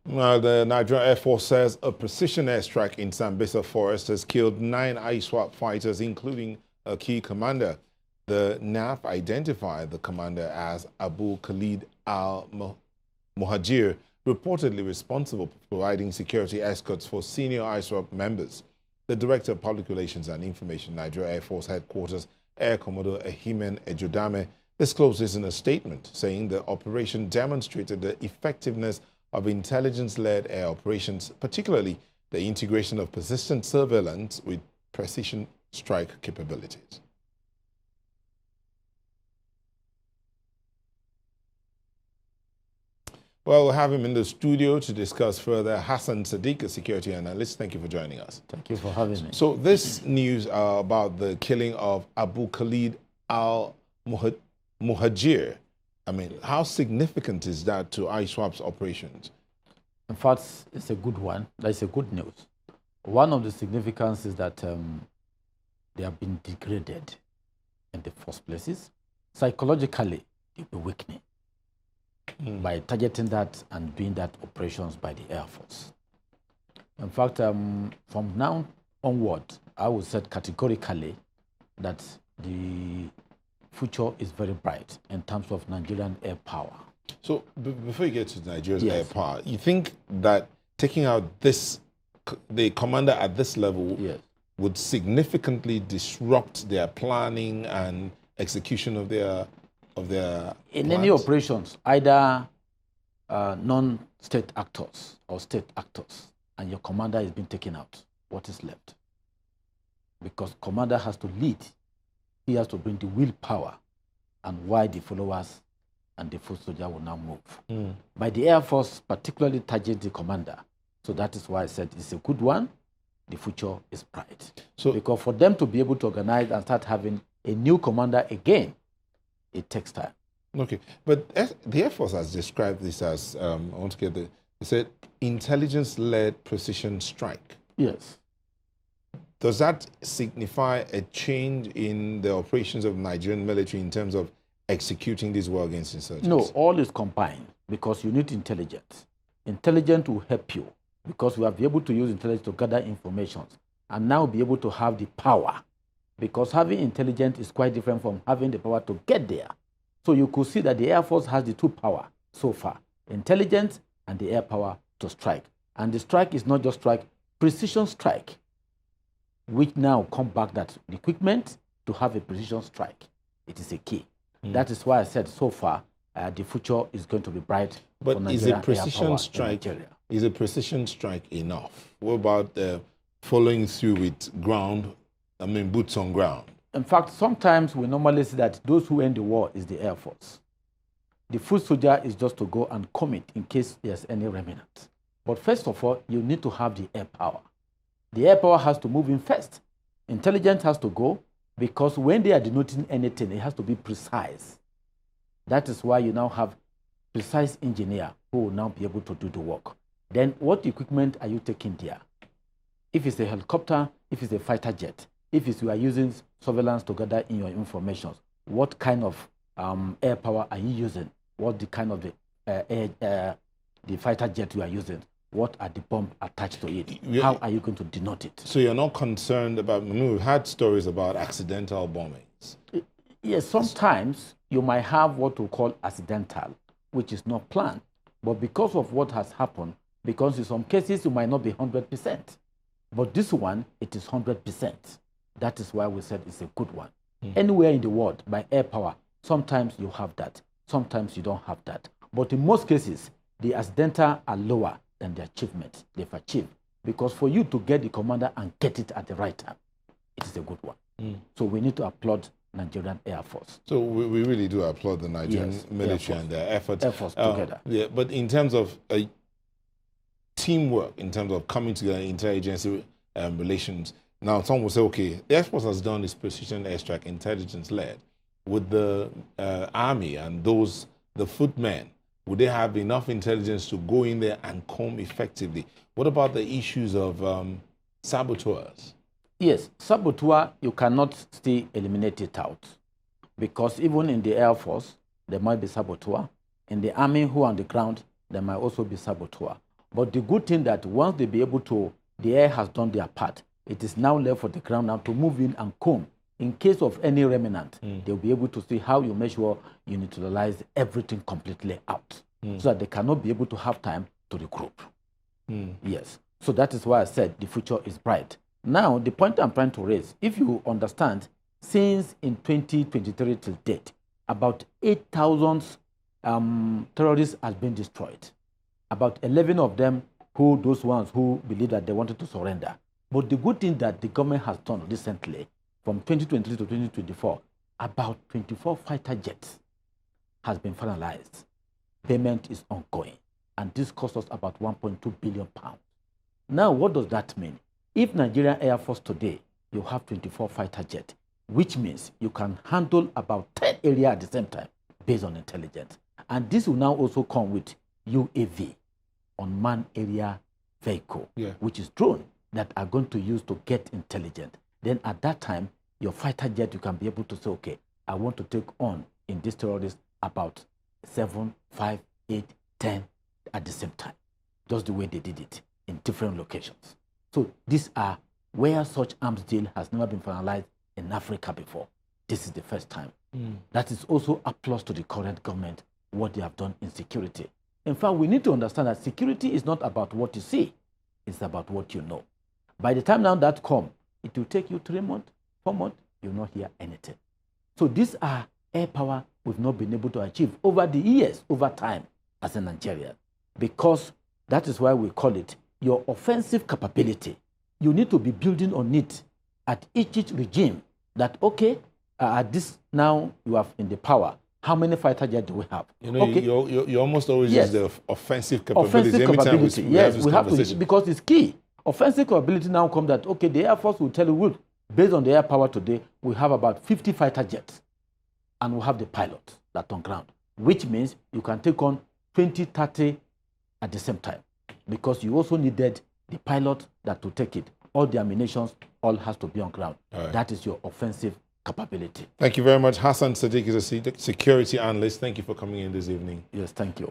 The Nigerian Air Force says a precision airstrike in Sambisa Forest has killed 9 ISWAP fighters, including a key commander. The NAF identified the commander as Abu Khalid Al Muhajir, reportedly responsible for providing security escorts for senior ISWAP members. The Director of Public Relations and Information, Nigerian Air Force Headquarters, Air Commodore Ehimen Ejodame, disclosed this in a statement, saying the operation demonstrated the effectiveness of intelligence-led air operations, particularly the integration of persistent surveillance with precision strike capabilities. Well, we'll have him in the studio to discuss further. Hassan Saddiq, a security analyst. Thank you for joining us. Thank you for having me. So this news about the killing of Abu Khalid Al Muhajir, I mean, how significant is that to ISWAP's operations? In fact, it's a good one. That's a good news. One of the significance is that they have been degraded in the first places. Psychologically, they'll be weakening by targeting that and doing that operations by the Air Force. In fact, from now onward, I would say categorically that the future is very bright in terms of Nigerian air power. So before you get to Nigeria's air power, you think that taking out the commander at this level would significantly disrupt their planning and execution of their in plans? any operations, either non-state actors or state actors, and your commander is being taken out, what is left? Because commander has to lead. He has to bring the willpower and why the followers and the foot soldier will now move. By the Air Force, particularly target the commander. So that is why I said it's a good one. The future is bright. So, because for them to be able to organize and start having a new commander again, it takes time. Okay, but the Air Force has described this as, I want to get they said, intelligence-led precision strike. Yes. Does that signify a change in the operations of the Nigerian military in terms of executing this war against insurgents? No, all is combined because you need intelligence. Intelligence will help you because we have been able to use intelligence to gather information and now be able to have the power. Because having intelligence is quite different from having the power to get there. So you could see that the Air Force has the two power so far, intelligence and the air power to strike. And the strike is not just strike, precision strike, which now come back that the equipment to have a precision strike. It is a key. That is why I said so far the future is going to be bright. But is a precision strike enough? What about following through with boots on ground? In fact, sometimes we normally say that those who end the war is the Air Force. The foot soldier is just to go and commit in case there's any remnant. But first of all, you need to have the air power. The air power has to move in first. Intelligence has to go because when they are denoting anything, it has to be precise. That is why you now have precise engineer who will now be able to do the work. Then what equipment are you taking there? If it's a helicopter, if it's a fighter jet, if you are using surveillance to gather in your information, what kind of air power are you using? What the kind of the fighter jet you are using? What are the bombs attached to it? How are you going to denote it? So you're not concerned about, we've had stories about accidental bombings. Yes, sometimes you might have what we call accidental, which is not planned. But because of what has happened, because in some cases you might not be 100%. But this one, it is 100%. That is why we said it's a good one. Anywhere in the world, by air power, sometimes you have that. Sometimes you don't have that. But in most cases, the accidental are lower than the achievement they've achieved. Because for you to get the commander and get it at the right time, it is a good one. So we need to applaud Nigerian Air Force. So we really do applaud the Nigerian military and their efforts. Air Force together. Yeah, but in terms of teamwork, in terms of coming together, interagency relations, now some will say, okay, the Air Force has done this precision airstrike, intelligence-led. With the army and the footmen, would they have enough intelligence to go in there and comb effectively? What about the issues of saboteurs? Yes, saboteur, you cannot still eliminate it out. Because even in the Air Force, there might be saboteur. In the army who are on the ground, there might also be saboteur. But the good thing that once they be able to, the air has done their part. It is now left for the ground now to move in and comb. In case of any remnant, they'll be able to see how you make sure you neutralize everything completely out, so that they cannot be able to have time to regroup. Yes. So that is why I said the future is bright. Now, the point I'm trying to raise, if you understand, since in 2023 till date, about 8,000 terrorists has been destroyed. About 11 of them, those ones who believe that they wanted to surrender. But the good thing that the government has done recently, from 2023 to 2024, about 24 fighter jets has been finalized. Payment is ongoing, and this cost us about 1.2 billion pounds. Now, what does that mean? If Nigerian Air Force today, you have 24 fighter jets, which means you can handle about 10 areas at the same time based on intelligence. And this will now also come with UAV, unmanned area vehicle, which is drone that are going to use to get intelligent. Then at that time, your fighter jet, you can be able to say, okay, I want to take on in this terrorist about 7, 5, 8, 10 at the same time. Just the way they did it in different locations. So these are where such arms deal has never been finalized in Africa before. This is the first time. That is also applause to the current government, what they have done in security. In fact, we need to understand that security is not about what you see, it's about what you know. By the time now that comes, it will take you 3 months, 4 months, you will not hear anything. So these are air power we've not been able to achieve over the years, over time, as a Nigerian. Because that is why we call it your offensive capability. You need to be building on it at each regime that, okay, at this now you have in the power, how many fighter jets do we have? You know, okay. you almost always use the offensive capability. Offensive Every capability, time yes, we have to, because it's key. Offensive capability now comes that, okay, the Air Force will tell you, well, based on the air power today, we have about 50 fighter jets, and we have the pilots that on ground, which means you can take on 20, 30 at the same time, because you also needed the pilot that will take it. All the ammunitions, all has to be on ground. Right. That is your offensive capability. Thank you very much. Hassan Saddiq is a security analyst. Thank you for coming in this evening. Yes, thank you.